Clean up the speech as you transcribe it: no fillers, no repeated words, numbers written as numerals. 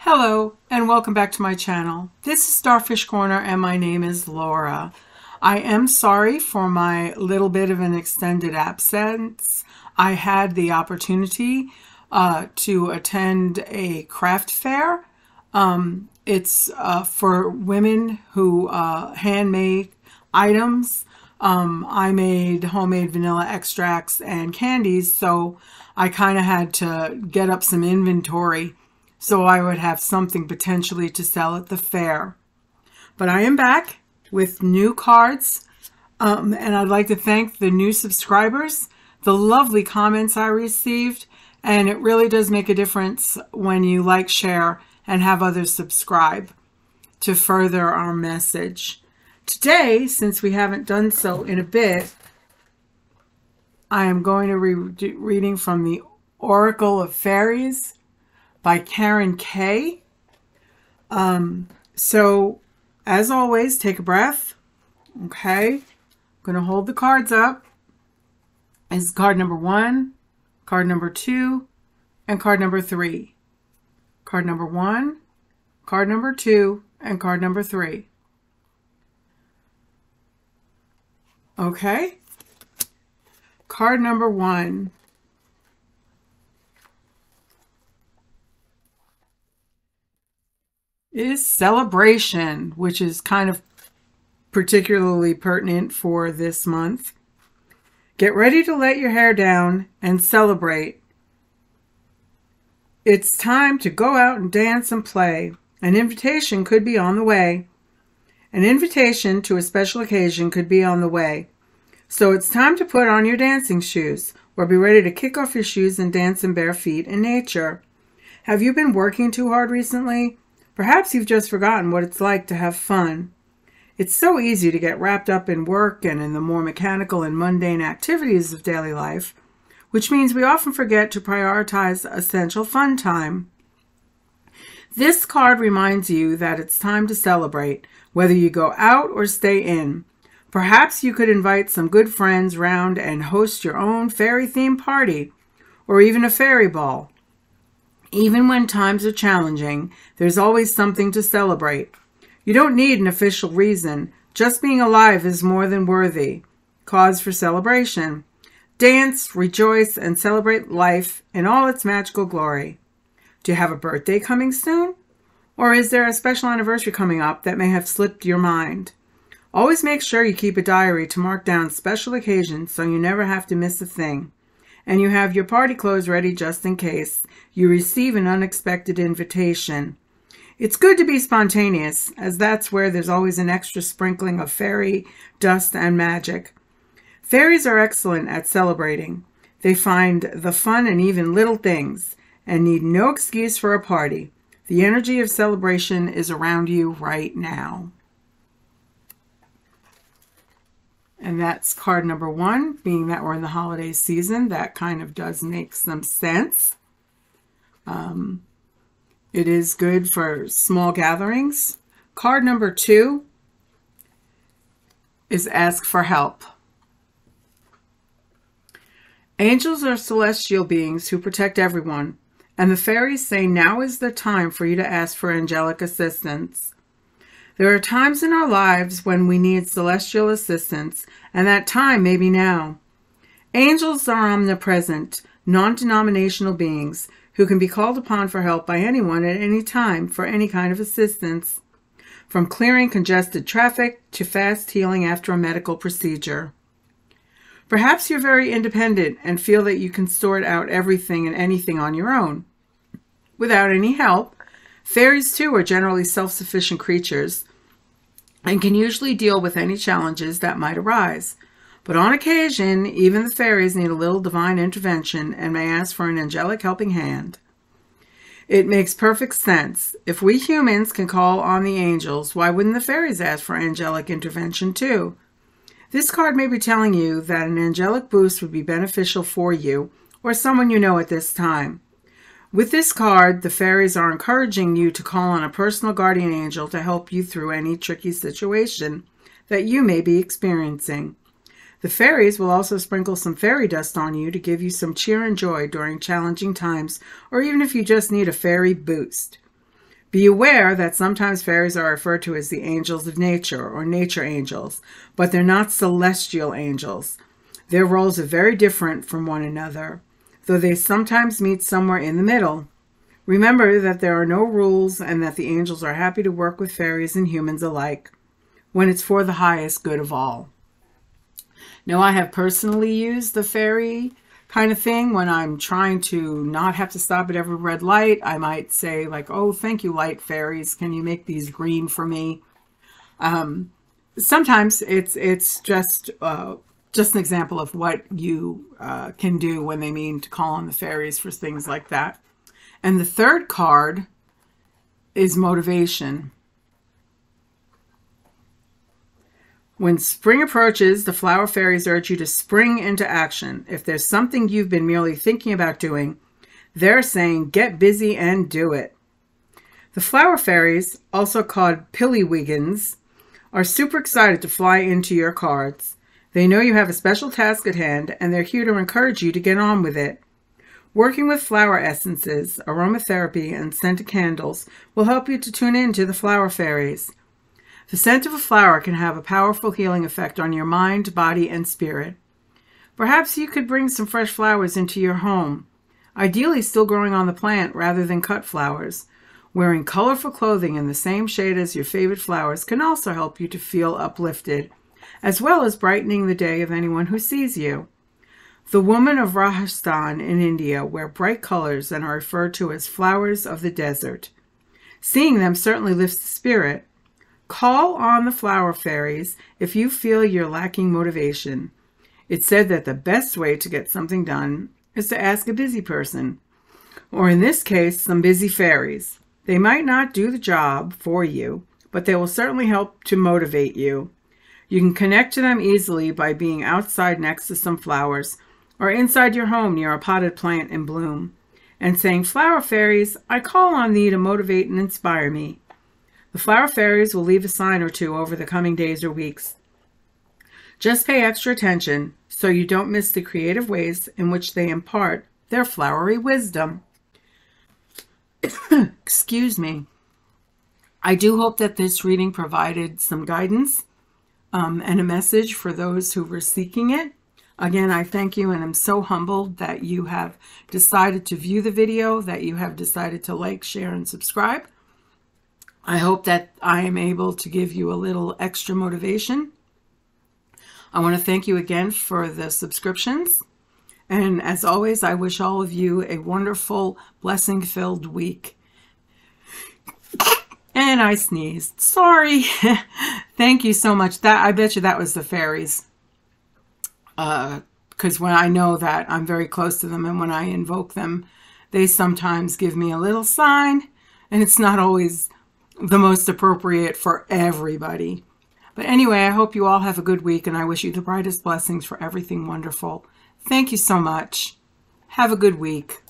Hello and welcome back to my channel. This is Starfish Corner and my name is Laura. I am sorry for my little bit of an extended absence. I had the opportunity to attend a craft fair. It's for women who handmade items. I made homemade vanilla extracts and candies, so I kind of had to get up some inventory so I would have something potentially to sell at the fair. But I am back with new cards, and I'd like to thank the new subscribers, the lovely comments I received, and it really does make a difference when you like, share, and have others subscribe to further our message. Today, since we haven't done so in a bit, I am going to be reading from the Oracle of Fairies by Karen K. So, as always, take a breath. Okay. I'm going to hold the cards up. This is card number 1, card number 2, and card number 3. Card number 1, card number 2, and card number 3. Okay. Card number 1. Is celebration, which is kind of particularly pertinent for this month. Get ready to let your hair down and celebrate. It's time to go out and dance and play. An invitation could be on the way. An invitation to a special occasion could be on the way. So it's time to put on your dancing shoes or be ready to kick off your shoes and dance in bare feet in nature. Have you been working too hard recently? Perhaps you've just forgotten what it's like to have fun. It's so easy to get wrapped up in work and in the more mechanical and mundane activities of daily life, which means we often forget to prioritize essential fun time. This card reminds you that it's time to celebrate, whether you go out or stay in. Perhaps you could invite some good friends round and host your own fairy-themed party, or even a fairy ball. Even when times are challenging, there's always something to celebrate. You don't need an official reason. Just being alive is more than worthy cause for celebration. Dance, rejoice, and celebrate life in all its magical glory. Do you have a birthday coming soon? Or is there a special anniversary coming up that may have slipped your mind? Always make sure you keep a diary to mark down special occasions so you never have to miss a thing. And you have your party clothes ready just in case you receive an unexpected invitation. It's good to be spontaneous, as that's where there's always an extra sprinkling of fairy dust and magic. Fairies are excellent at celebrating. They find the fun in even little things and need no excuse for a party. The energy of celebration is around you right now. And that's card number 1, being that we're in the holiday season. That kind of does make some sense. It is good for small gatherings. Card number 2 is ask for help. Angels are celestial beings who protect everyone, and the fairies say now is the time for you to ask for angelic assistance. There are times in our lives when we need celestial assistance, and that time may be now. Angels are omnipresent, non-denominational beings who can be called upon for help by anyone at any time for any kind of assistance, from clearing congested traffic to fast healing after a medical procedure. Perhaps you're very independent and feel that you can sort out everything and anything on your own. Without any help, fairies too are generally self-sufficient creatures and can usually deal with any challenges that might arise. But on occasion, even the fairies need a little divine intervention and may ask for an angelic helping hand. It makes perfect sense. If we humans can call on the angels, why wouldn't the fairies ask for angelic intervention too? This card may be telling you that an angelic boost would be beneficial for you or someone you know at this time. With this card, the fairies are encouraging you to call on a personal guardian angel to help you through any tricky situation that you may be experiencing. The fairies will also sprinkle some fairy dust on you to give you some cheer and joy during challenging times, or even if you just need a fairy boost. Be aware that sometimes fairies are referred to as the angels of nature or nature angels, but they're not celestial angels. Their roles are very different from one another, though they sometimes meet somewhere in the middle. Remember that there are no rules and that the angels are happy to work with fairies and humans alike when it's for the highest good of all. Now, I have personally used the fairy kind of thing when I'm trying to not have to stop at every red light. I might say like, oh, thank you, light fairies. Can you make these green for me? Sometimes it's just an example of what you can do when they mean to call on the fairies for things like that. And the third card is motivation. When spring approaches, the flower fairies urge you to spring into action. If there's something you've been merely thinking about doing, they're saying get busy and do it. The flower fairies, also called pillywiggins, are super excited to fly into your cards. They know you have a special task at hand, and they're here to encourage you to get on with it. Working with flower essences, aromatherapy, and scented candles will help you to tune in to the flower fairies. The scent of a flower can have a powerful healing effect on your mind, body, and spirit. Perhaps you could bring some fresh flowers into your home, ideally still growing on the plant rather than cut flowers. Wearing colorful clothing in the same shade as your favorite flowers can also help you to feel uplifted, as well as brightening the day of anyone who sees you. The women of Rajasthan in India wear bright colors and are referred to as flowers of the desert. Seeing them certainly lifts the spirit. Call on the flower fairies if you feel you're lacking motivation. It's said that the best way to get something done is to ask a busy person, or in this case, some busy fairies. They might not do the job for you, but they will certainly help to motivate you. You can connect to them easily by being outside next to some flowers, or inside your home near a potted plant in bloom, and saying, "Flower fairies, I call on thee to motivate and inspire me." The flower fairies will leave a sign or two over the coming days or weeks. Just pay extra attention so you don't miss the creative ways in which they impart their flowery wisdom. Excuse me. I do hope that this reading provided some guidance and a message for those who were seeking it. Again, I thank you and I'm so humbled that you have decided to view the video, that you have decided to like, share, and subscribe. I hope that I am able to give you a little extra motivation. I want to thank you again for the subscriptions. And as always, I wish all of you a wonderful, blessing-filled week. And I sneezed. Sorry. Thank you so much. I bet you that was the fairies. Because when I know that I'm very close to them and when I invoke them, they sometimes give me a little sign. And it's not always the most appropriate for everybody. But anyway, I hope you all have a good week and I wish you the brightest blessings for everything wonderful. Thank you so much. Have a good week.